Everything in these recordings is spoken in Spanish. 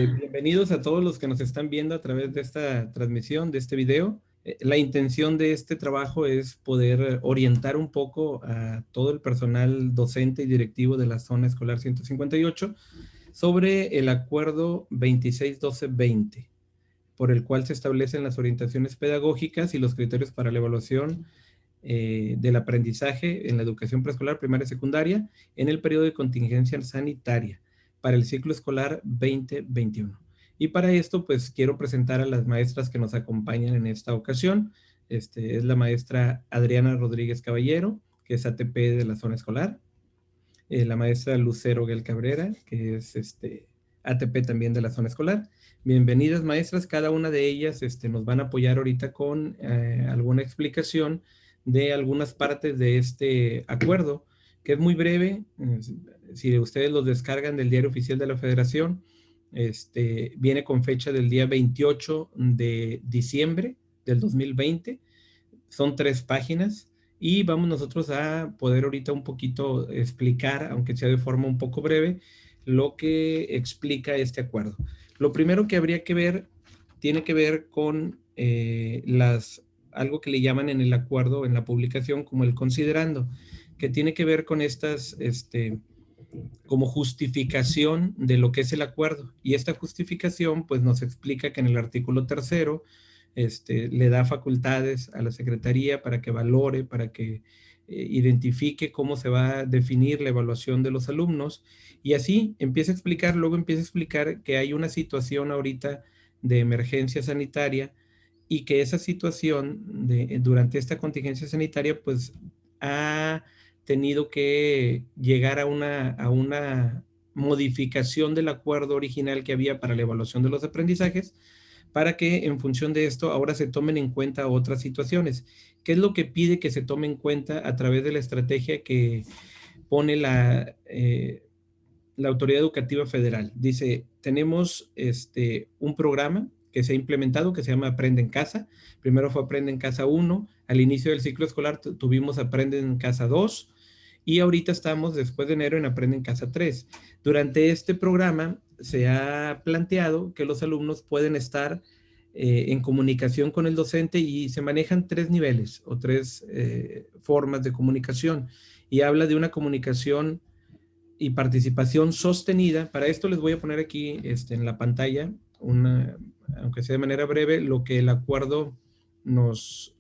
Bienvenidos a todos los que nos están viendo a través de esta transmisión, de este video. La intención de este trabajo es poder orientar un poco a todo el personal docente y directivo de la zona escolar 158 sobre el acuerdo 2612-20, por el cual se establecen las orientaciones pedagógicas y los criterios para la evaluación del aprendizaje en la educación preescolar, primaria y secundaria en el periodo de contingencia sanitaria para el ciclo escolar 2021. Y para esto, pues quiero presentar a las maestras que nos acompañan en esta ocasión. Es la maestra Adriana Rodríguez Caballero, que es ATP de la zona escolar. La maestra Lucero Guel Cabrera, que es ATP también de la zona escolar. Bienvenidas, maestras. Cada una de ellas nos van a apoyar ahorita con alguna explicación de algunas partes de este acuerdo, que es muy breve. Si ustedes los descargan del Diario Oficial de la Federación, viene con fecha del día 28 de diciembre del 2020. Son 3 páginas y vamos nosotros a poder ahorita un poquito explicar, aunque sea de forma un poco breve, lo que explica este acuerdo. Lo primero que habría que ver tiene que ver con algo que le llaman en el acuerdo, en la publicación, como el considerando, que tiene que ver con estas como justificación de lo que es el acuerdo. Y esta justificación pues nos explica que en el artículo 3º le da facultades a la Secretaría para que valore, para que identifique cómo se va a definir la evaluación de los alumnos, y así empieza a explicar, luego empieza a explicar que hay una situación ahorita de emergencia sanitaria y que esa situación durante esta contingencia sanitaria pues ha tenido que llegar a una modificación del acuerdo original que había para la evaluación de los aprendizajes, para que en función de esto ahora se tomen en cuenta otras situaciones. ¿Qué es lo que pide que se tome en cuenta a través de la estrategia que pone la Autoridad Educativa Federal? Dice, tenemos un programa que se ha implementado que se llama Aprende en Casa. Primero fue Aprende en Casa 1, al inicio del ciclo escolar tuvimos Aprende en Casa 2, y ahorita estamos, después de enero, en Aprende en Casa 3. Durante este programa se ha planteado que los alumnos pueden estar en comunicación con el docente, y se manejan 3 niveles o 3 formas de comunicación, y habla de una comunicación y participación sostenida. Para esto les voy a poner aquí en la pantalla, aunque sea de manera breve, lo que el acuerdo nos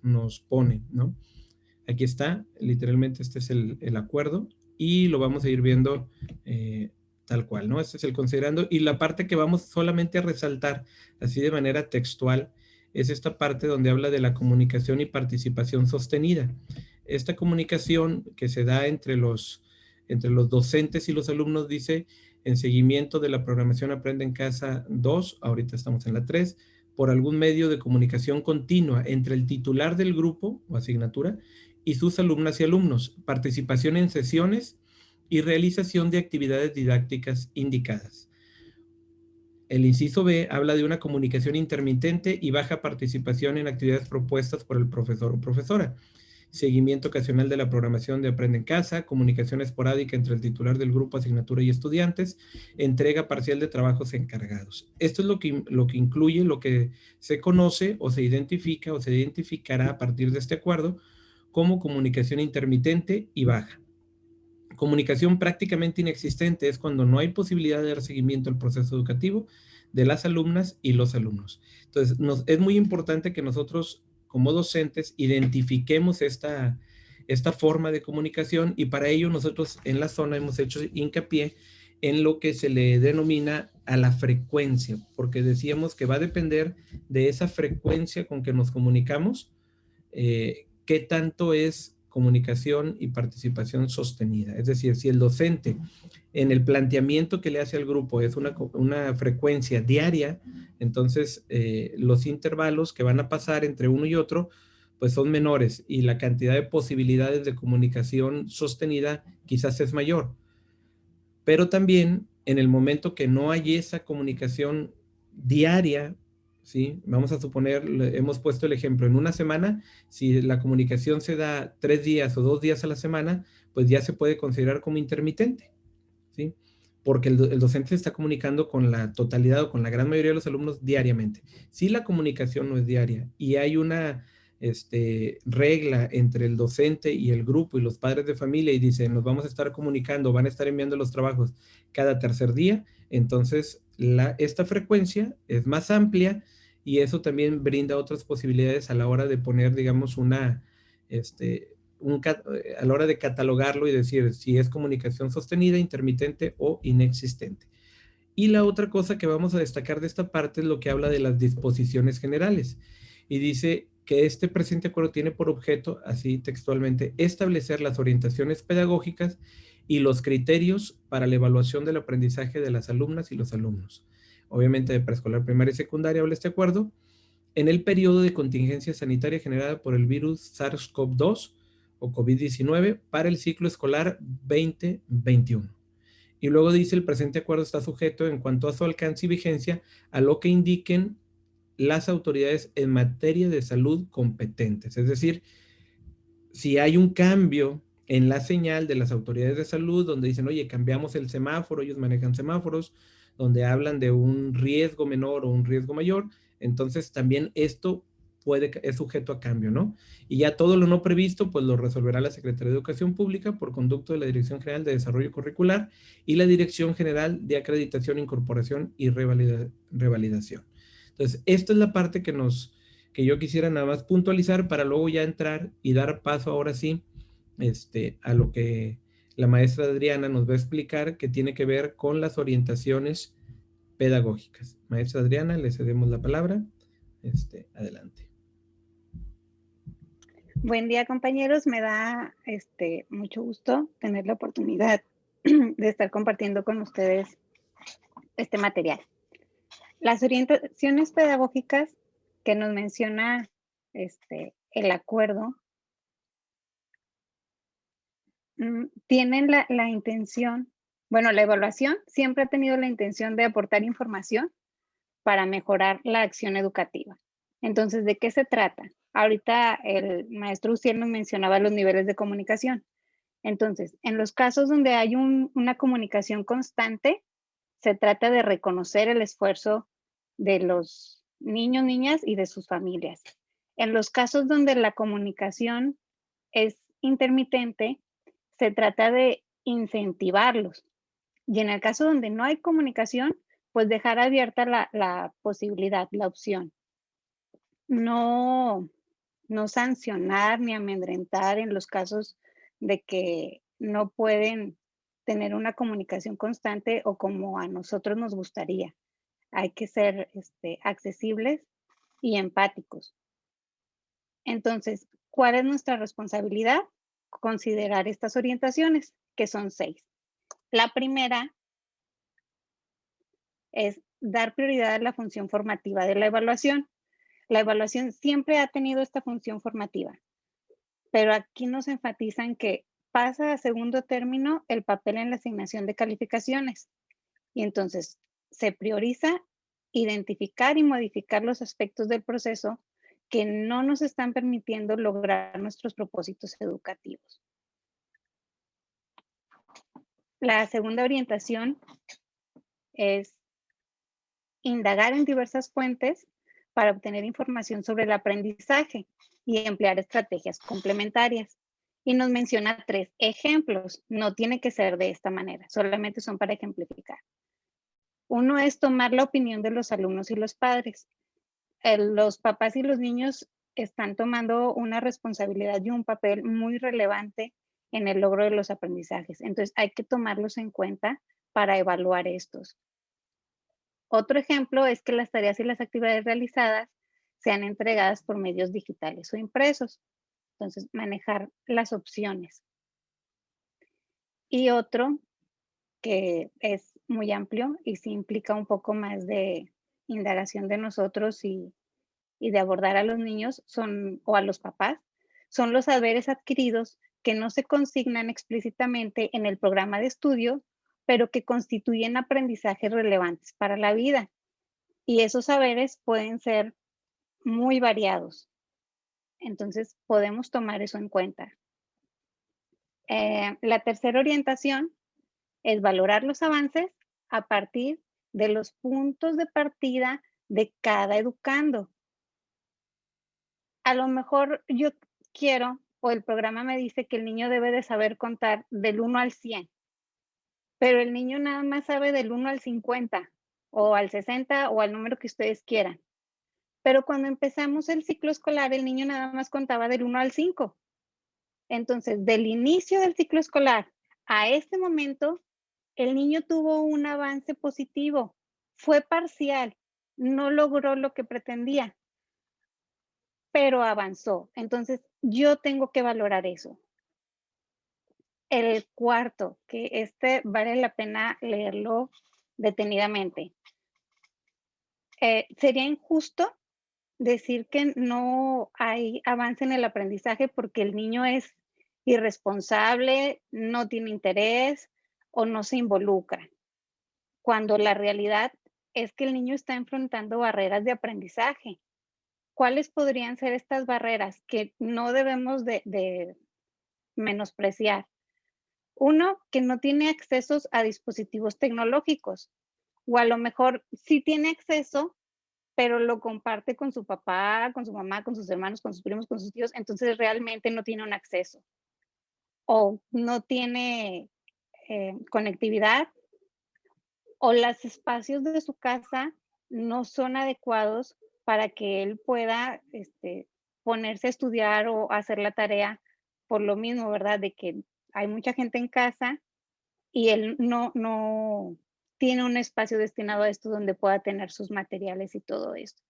pone, ¿no? Aquí está, literalmente este es el acuerdo, y lo vamos a ir viendo tal cual, ¿no? Este es el considerando, y la parte que vamos solamente a resaltar, así de manera textual, es esta parte donde habla de la comunicación y participación sostenida. Esta comunicación que se da entre los docentes y los alumnos, dice, en seguimiento de la programación Aprende en Casa 2, ahorita estamos en la 3, por algún medio de comunicación continua entre el titular del grupo o asignatura y sus alumnas y alumnos, participación en sesiones y realización de actividades didácticas indicadas. El inciso B habla de una comunicación intermitente y baja participación en actividades propuestas por el profesor o profesora. Seguimiento ocasional de la programación de Aprende en Casa, comunicación esporádica entre el titular del grupo, asignatura y estudiantes, entrega parcial de trabajos encargados. Esto es lo que incluye, lo que se conoce o se identifica o se identificará a partir de este acuerdo como comunicación intermitente y baja. Comunicación prácticamente inexistente es cuando no hay posibilidad de dar seguimiento al proceso educativo de las alumnas y los alumnos. Entonces, es muy importante que nosotros, como docentes, identifiquemos esta forma de comunicación, y para ello nosotros en la zona hemos hecho hincapié en lo que se le denomina a la frecuencia, porque decíamos que va a depender de esa frecuencia con que nos comunicamos, qué tanto es comunicación y participación sostenida. Es decir, si el docente en el planteamiento que le hace al grupo es una frecuencia diaria, entonces los intervalos que van a pasar entre uno y otro pues son menores, y la cantidad de posibilidades de comunicación sostenida quizás es mayor. Pero también en el momento que no hay esa comunicación diaria, ¿sí? Vamos a suponer, hemos puesto el ejemplo, en una semana, si la comunicación se da 3 días o 2 días a la semana, pues ya se puede considerar como intermitente, ¿sí? porque el docente se está comunicando con la totalidad o con la gran mayoría de los alumnos diariamente. Si la comunicación no es diaria y hay una regla entre el docente y el grupo y los padres de familia y dicen, nos vamos a estar comunicando, van a estar enviando los trabajos cada tercer día, entonces esta frecuencia es más amplia y eso también brinda otras posibilidades a la hora de poner, digamos, a la hora de catalogarlo y decir si es comunicación sostenida, intermitente o inexistente. Y la otra cosa que vamos a destacar de esta parte es lo que habla de las disposiciones generales. Y dice que este presente acuerdo tiene por objeto, así textualmente, establecer las orientaciones pedagógicas y los criterios para la evaluación del aprendizaje de las alumnas y los alumnos. Obviamente de preescolar, primaria y secundaria habla este acuerdo, en el periodo de contingencia sanitaria generada por el virus SARS-CoV-2 o COVID-19 para el ciclo escolar 2021. Y luego dice, el presente acuerdo está sujeto en cuanto a su alcance y vigencia a lo que indiquen las autoridades en materia de salud competentes. Es decir, si hay un cambio en la señal de las autoridades de salud donde dicen, oye, cambiamos el semáforo, ellos manejan semáforos, donde hablan de un riesgo menor o un riesgo mayor, entonces también esto es sujeto a cambio, ¿no? Y ya todo lo no previsto, pues lo resolverá la Secretaría de Educación Pública por conducto de la Dirección General de Desarrollo Curricular y la Dirección General de Acreditación, Incorporación y Revalidación. Entonces, esta es la parte que yo quisiera nada más puntualizar para luego ya entrar y dar paso ahora sí a lo que la maestra Adriana nos va a explicar, que tiene que ver con las orientaciones pedagógicas. Maestra Adriana, le cedemos la palabra. Adelante. Buen día, compañeros. Me da mucho gusto tener la oportunidad de estar compartiendo con ustedes este material. Las orientaciones pedagógicas que nos menciona el acuerdo tienen la intención, bueno, la evaluación siempre ha tenido la intención de aportar información para mejorar la acción educativa. Entonces, ¿de qué se trata? Ahorita el maestro Uciel nos mencionaba los niveles de comunicación. Entonces, en los casos donde hay una comunicación constante, se trata de reconocer el esfuerzo de los niños, niñas y de sus familias. En los casos donde la comunicación es intermitente, se trata de incentivarlos. Y en el caso donde no hay comunicación, pues dejar abierta la posibilidad, la opción. No sancionar ni amedrentar en los casos de que no pueden tener una comunicación constante o como a nosotros nos gustaría. Hay que ser accesibles y empáticos. Entonces, ¿cuál es nuestra responsabilidad? Considerar estas orientaciones, que son 6. La primera es dar prioridad a la función formativa de la evaluación. La evaluación siempre ha tenido esta función formativa, pero aquí nos enfatizan que pasa a segundo término el papel en la asignación de calificaciones. Y entonces se prioriza identificar y modificar los aspectos del proceso que no nos están permitiendo lograr nuestros propósitos educativos. La segunda orientación es indagar en diversas fuentes para obtener información sobre el aprendizaje y emplear estrategias complementarias. Y nos menciona 3 ejemplos. No tiene que ser de esta manera, solamente son para ejemplificar. Uno es tomar la opinión de los alumnos y los padres. Los papás y los niños están tomando una responsabilidad y un papel muy relevante en el logro de los aprendizajes. Entonces, hay que tomarlos en cuenta para evaluar estos. Otro ejemplo es que las tareas y las actividades realizadas sean entregadas por medios digitales o impresos. Entonces, manejar las opciones. Y otro que es muy amplio y sí implica un poco más de indagación de nosotros y de abordar a los niños o a los papás, son los saberes adquiridos que no se consignan explícitamente en el programa de estudio, pero que constituyen aprendizajes relevantes para la vida. Y esos saberes pueden ser muy variados. Entonces, podemos tomar eso en cuenta. La tercera orientación es valorar los avances a partir de los puntos de partida de cada educando. A lo mejor yo quiero, o el programa me dice que el niño debe de saber contar del 1 al 100, pero el niño nada más sabe del 1 al 50, o al 60, o al número que ustedes quieran. Pero cuando empezamos el ciclo escolar, el niño nada más contaba del 1 al 5. Entonces, del inicio del ciclo escolar a este momento, el niño tuvo un avance positivo, fue parcial, no logró lo que pretendía, pero avanzó. Entonces, yo tengo que valorar eso. El cuarto, que vale la pena leerlo detenidamente. Sería injusto decir que no hay avance en el aprendizaje porque el niño es irresponsable, no tiene interés o no se involucra, cuando la realidad es que el niño está enfrentando barreras de aprendizaje. ¿Cuáles podrían ser estas barreras que no debemos de menospreciar? Uno, que no tiene accesos a dispositivos tecnológicos, o a lo mejor sí tiene acceso, pero lo comparte con su papá, con su mamá, con sus hermanos, con sus primos, con sus tíos, entonces realmente no tiene un acceso. O no tiene conectividad, o los espacios de su casa no son adecuados para que él pueda ponerse a estudiar o hacer la tarea por lo mismo, ¿verdad? De que hay mucha gente en casa y él no tiene un espacio destinado a esto donde pueda tener sus materiales y todo esto.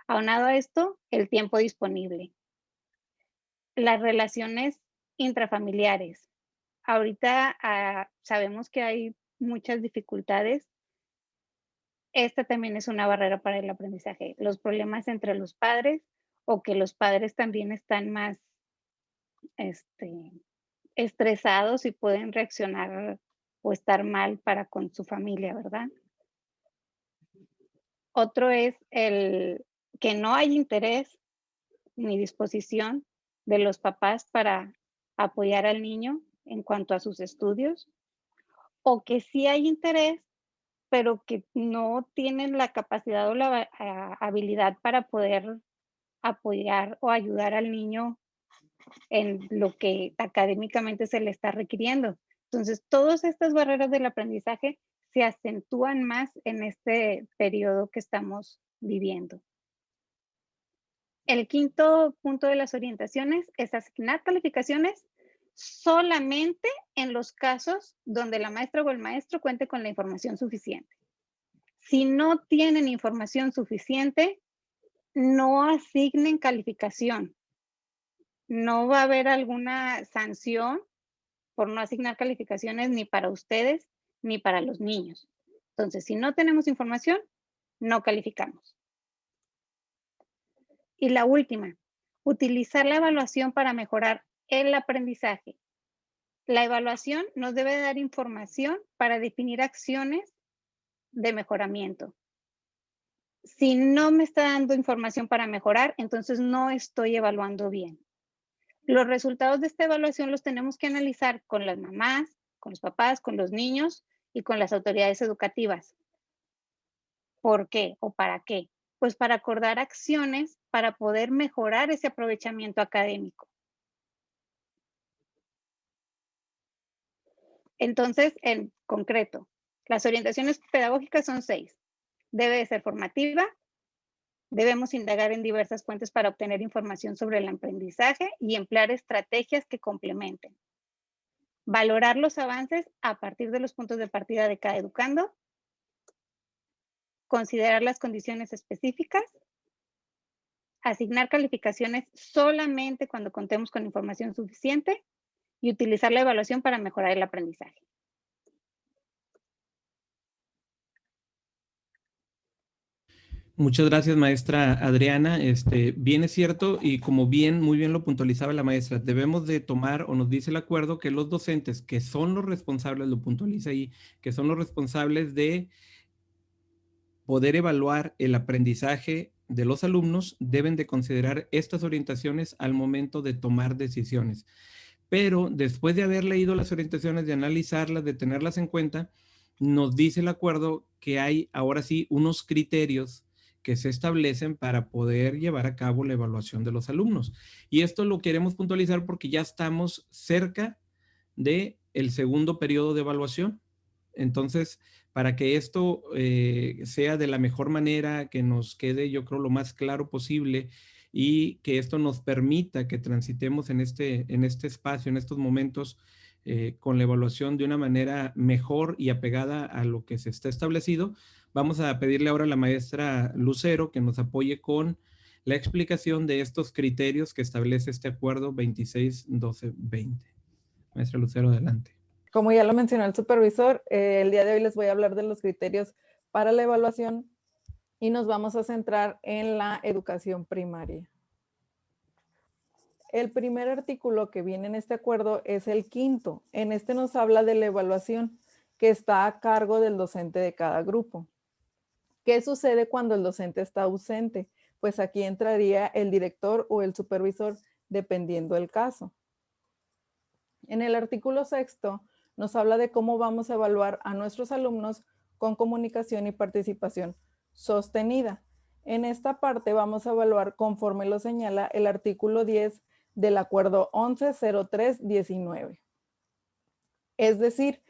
Aunado a esto, el tiempo disponible. Las relaciones intrafamiliares. Ahorita sabemos que hay muchas dificultades. Esta también es una barrera para el aprendizaje. Los problemas entre los padres o que los padres también están más estresados y pueden reaccionar o estar mal para con su familia, ¿verdad? Otro es el que no hay interés ni disposición de los papás para apoyar al niño en cuanto a sus estudios, o que sí hay interés, pero que no tienen la capacidad o la habilidad para poder apoyar o ayudar al niño en lo que académicamente se le está requiriendo. Entonces, todas estas barreras del aprendizaje se acentúan más en este periodo que estamos viviendo. El quinto punto de las orientaciones es asignar calificaciones solamente en los casos donde la maestra o el maestro cuente con la información suficiente. Si no tienen información suficiente, no asignen calificación. No va a haber alguna sanción por no asignar calificaciones ni para ustedes ni para los niños. Entonces, si no tenemos información, no calificamos. Y la última, utilizar la evaluación para mejorar el aprendizaje. La evaluación nos debe dar información para definir acciones de mejoramiento. Si no me está dando información para mejorar, entonces no estoy evaluando bien. Los resultados de esta evaluación los tenemos que analizar con las mamás, con los papás, con los niños y con las autoridades educativas. ¿Por qué o para qué? Pues para acordar acciones para poder mejorar ese aprovechamiento académico. Entonces, en concreto, las orientaciones pedagógicas son 6. Debe de ser formativa, debemos indagar en diversas fuentes para obtener información sobre el aprendizaje y emplear estrategias que complementen. Valorar los avances a partir de los puntos de partida de cada educando. Considerar las condiciones específicas. Asignar calificaciones solamente cuando contemos con información suficiente y utilizar la evaluación para mejorar el aprendizaje. Muchas gracias, maestra Adriana. Bien es cierto y como muy bien lo puntualizaba la maestra, debemos de tomar o nos dice el acuerdo que los docentes que son los responsables, lo puntualiza ahí, que son los responsables de poder evaluar el aprendizaje de los alumnos, deben de considerar estas orientaciones al momento de tomar decisiones. Pero después de haber leído las orientaciones, de analizarlas, de tenerlas en cuenta, nos dice el acuerdo que hay ahora sí unos criterios que se establecen para poder llevar a cabo la evaluación de los alumnos. Y esto lo queremos puntualizar porque ya estamos cerca de el segundo periodo de evaluación. Entonces, para que esto sea de la mejor manera, que nos quede, yo creo, lo más claro posible y que esto nos permita que transitemos en este espacio, en estos momentos, con la evaluación de una manera mejor y apegada a lo que se está establecido, vamos a pedirle ahora a la maestra Lucero que nos apoye con la explicación de estos criterios que establece este acuerdo 26-12-20. Maestra Lucero, adelante. Como ya lo mencionó el supervisor, el día de hoy les voy a hablar de los criterios para la evaluación y nos vamos a centrar en la educación primaria. El primer artículo que viene en este acuerdo es el quinto. En este nos habla de la evaluación que está a cargo del docente de cada grupo. ¿Qué sucede cuando el docente está ausente? Pues aquí entraría el director o el supervisor, dependiendo del caso. En el artículo sexto nos habla de cómo vamos a evaluar a nuestros alumnos con comunicación y participación sostenida. En esta parte vamos a evaluar conforme lo señala el artículo 10 del acuerdo 110319. Es decir,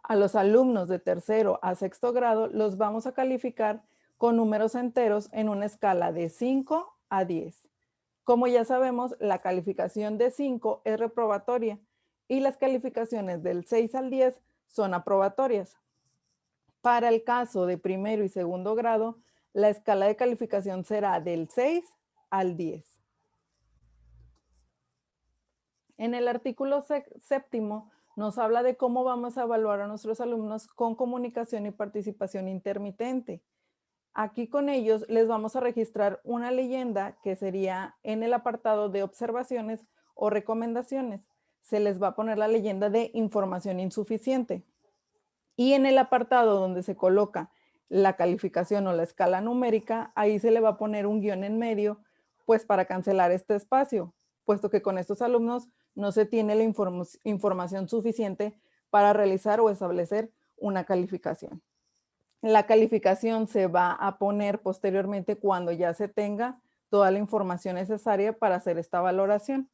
a los alumnos de tercero a sexto grado los vamos a calificar con números enteros en una escala de 5 a 10. Como ya sabemos, la calificación de 5 es reprobatoria y las calificaciones del 6 al 10 son aprobatorias. Para el caso de primero y segundo grado, la escala de calificación será del 6 al 10. En el artículo séptimo nos habla de cómo vamos a evaluar a nuestros alumnos con comunicación y participación intermitente. Aquí con ellos les vamos a registrar una leyenda que sería en el apartado de observaciones o recomendaciones. Se les va a poner la leyenda de información insuficiente. Y en el apartado donde se coloca la calificación o la escala numérica, ahí se le va a poner un guión en medio, pues para cancelar este espacio, puesto que con estos alumnos no se tiene la información suficiente para realizar o establecer una calificación. La calificación se va a poner posteriormente cuando ya se tenga toda la información necesaria para hacer esta valoración.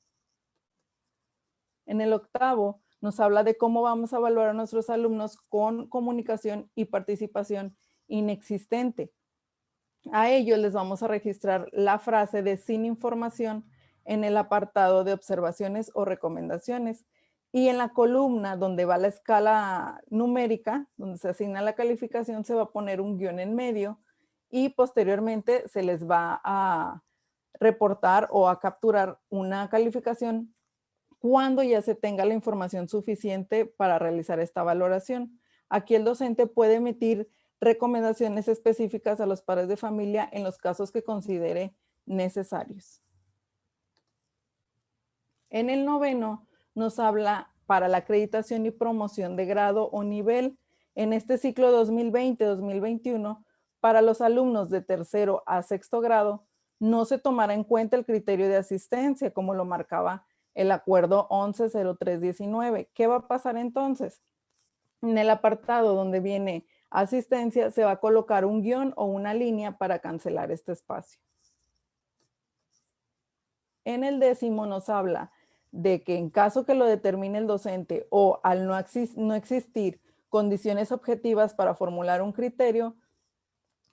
En el octavo nos habla de cómo vamos a evaluar a nuestros alumnos con comunicación y participación inexistente. A ellos les vamos a registrar la frase de sin información en el apartado de observaciones o recomendaciones. Y en la columna donde va la escala numérica, donde se asigna la calificación, se va a poner un guión en medio y posteriormente se les va a reportar o a capturar una calificación cuando ya se tenga la información suficiente para realizar esta valoración. Aquí el docente puede emitir recomendaciones específicas a los padres de familia en los casos que considere necesarios. En el noveno nos habla para la acreditación y promoción de grado o nivel. En este ciclo 2020-2021, para los alumnos de tercero a sexto grado, no se tomará en cuenta el criterio de asistencia, como lo marcaba el acuerdo 110319. ¿Qué va a pasar entonces? En el apartado donde viene asistencia, se va a colocar un guión o una línea para cancelar este espacio. En el décimo nos habla de que en caso que lo determine el docente o al no existir condiciones objetivas para formular un criterio,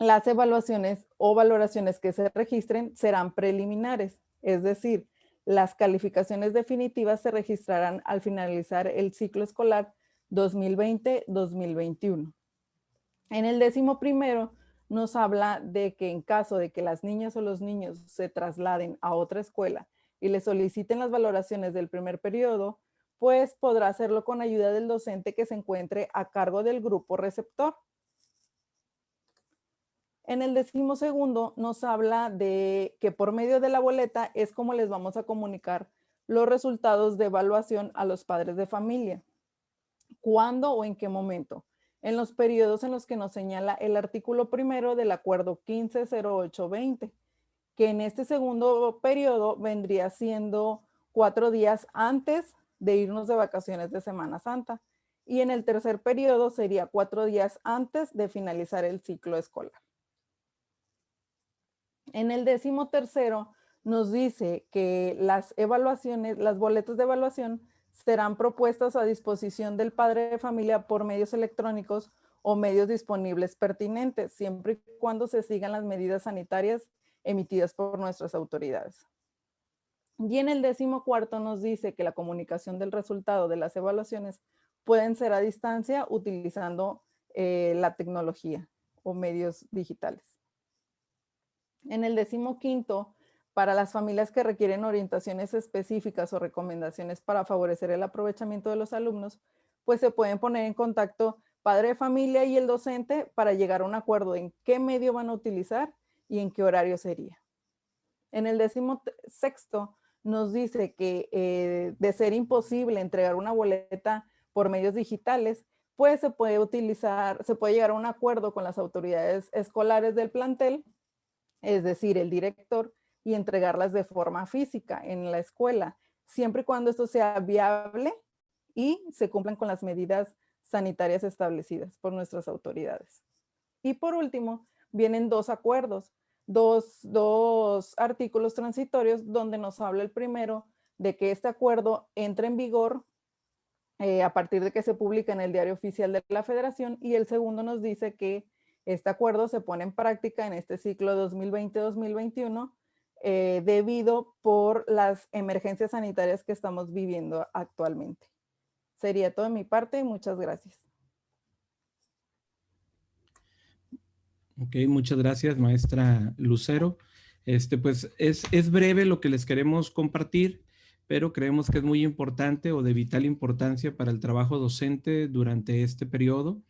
las evaluaciones o valoraciones que se registren serán preliminares, es decir, las calificaciones definitivas se registrarán al finalizar el ciclo escolar 2020-2021. En el 11º nos habla de que en caso de que las niñas o los niños se trasladen a otra escuela y le soliciten las valoraciones del primer periodo, pues podrá hacerlo con ayuda del docente que se encuentre a cargo del grupo receptor. En el 12º nos habla de que por medio de la boleta es como les vamos a comunicar los resultados de evaluación a los padres de familia. ¿Cuándo o en qué momento? En los periodos en los que nos señala el artículo primero del acuerdo 150820, que en este segundo periodo vendría siendo 4 días antes de irnos de vacaciones de Semana Santa y en el tercer periodo sería 4 días antes de finalizar el ciclo escolar. En el 13º nos dice que las evaluaciones, las boletas de evaluación serán propuestas a disposición del padre de familia por medios electrónicos o medios disponibles pertinentes, siempre y cuando se sigan las medidas sanitarias emitidas por nuestras autoridades. Y en el 14º nos dice que la comunicación del resultado de las evaluaciones pueden ser a distancia utilizando la tecnología o medios digitales. En el 15º, para las familias que requieren orientaciones específicas o recomendaciones para favorecer el aprovechamiento de los alumnos, pues se pueden poner en contacto padre de familia y el docente para llegar a un acuerdo en qué medio van a utilizar y en qué horario sería. En el 16º nos dice que de ser imposible entregar una boleta por medios digitales, pues se puede llegar a un acuerdo con las autoridades escolares del plantel, es decir, el director, y entregarlas de forma física en la escuela, siempre y cuando esto sea viable y se cumplan con las medidas sanitarias establecidas por nuestras autoridades. Y por último, vienen 2 acuerdos, dos artículos transitorios donde nos habla el primero de que este acuerdo entre en vigor a partir de que se publica en el Diario Oficial de la Federación, y el segundo nos dice que este acuerdo se pone en práctica en este ciclo 2020-2021 debido por las emergencias sanitarias que estamos viviendo actualmente. Sería todo de mi parte. Muchas gracias. Ok, muchas gracias, maestra Lucero. Pues es breve lo que les queremos compartir, pero creemos que es muy importante o de vital importancia para el trabajo docente durante este periodo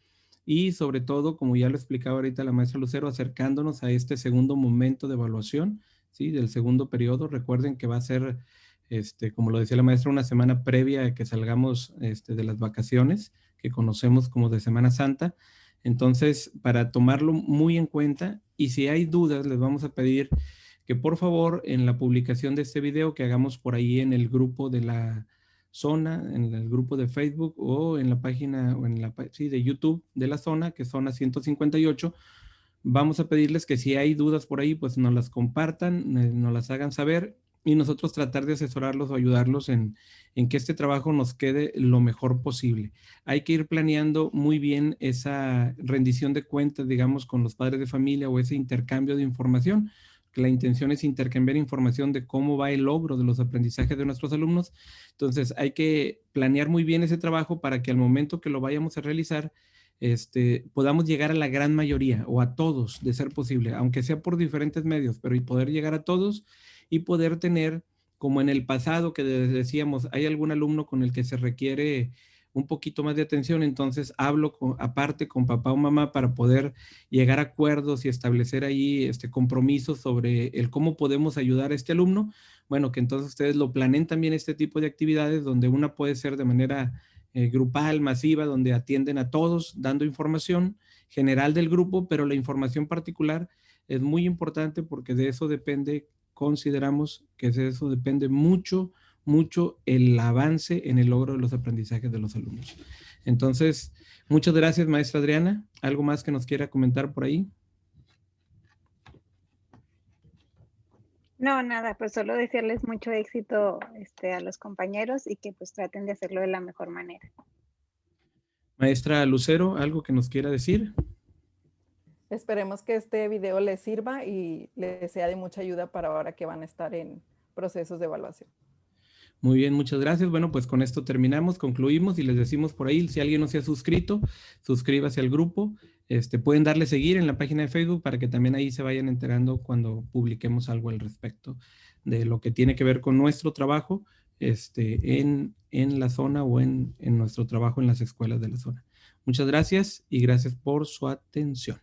y sobre todo, como ya lo explicaba ahorita la maestra Lucero, acercándonos a este segundo momento de evaluación, ¿sí? Del segundo periodo. Recuerden que va a ser, como lo decía la maestra, una semana previa a que salgamos de las vacaciones, que conocemos como de Semana Santa. Entonces, para tomarlo muy en cuenta, y si hay dudas, les vamos a pedir que por favor en la publicación de este video que hagamos por ahí en el grupo de la zona, en el grupo de Facebook o en la página o en la de YouTube de la zona, que es zona 158, vamos a pedirles que si hay dudas por ahí, pues nos las compartan, nos las hagan saber y nosotros tratar de asesorarlos o ayudarlos en que este trabajo nos quede lo mejor posible. Hay que ir planeando muy bien esa rendición de cuentas, digamos, con los padres de familia o ese intercambio de información. La intención es intercambiar información de cómo va el logro de los aprendizajes de nuestros alumnos. Entonces, hay que planear muy bien ese trabajo para que al momento que lo vayamos a realizar, podamos llegar a la gran mayoría o a todos, de ser posible, aunque sea por diferentes medios, pero y poder llegar a todos y poder tener, como en el pasado que decíamos, hay algún alumno con el que se requiere un poquito más de atención, entonces hablo aparte con papá o mamá para poder llegar a acuerdos y establecer ahí compromisos sobre el cómo podemos ayudar a este alumno. Bueno, que entonces ustedes lo planeen también este tipo de actividades donde una puede ser de manera grupal, masiva, donde atienden a todos dando información general del grupo, pero la información particular es muy importante porque de eso depende, consideramos que de eso depende mucho el avance en el logro de los aprendizajes de los alumnos. Entonces, muchas gracias, maestra Adriana. ¿Algo más que nos quiera comentar por ahí? No, nada, pues solo desearles mucho éxito a los compañeros y que pues traten de hacerlo de la mejor manera. Maestra Lucero, ¿algo que nos quiera decir? Esperemos que este video les sirva y les sea de mucha ayuda para ahora que van a estar en procesos de evaluación. Muy bien, muchas gracias. Bueno, pues con esto terminamos, concluimos y les decimos por ahí, si alguien no se ha suscrito, suscríbase al grupo. Pueden darle seguir en la página de Facebook para que también ahí se vayan enterando cuando publiquemos algo al respecto de lo que tiene que ver con nuestro trabajo en la zona o en nuestro trabajo en las escuelas de la zona. Muchas gracias y gracias por su atención.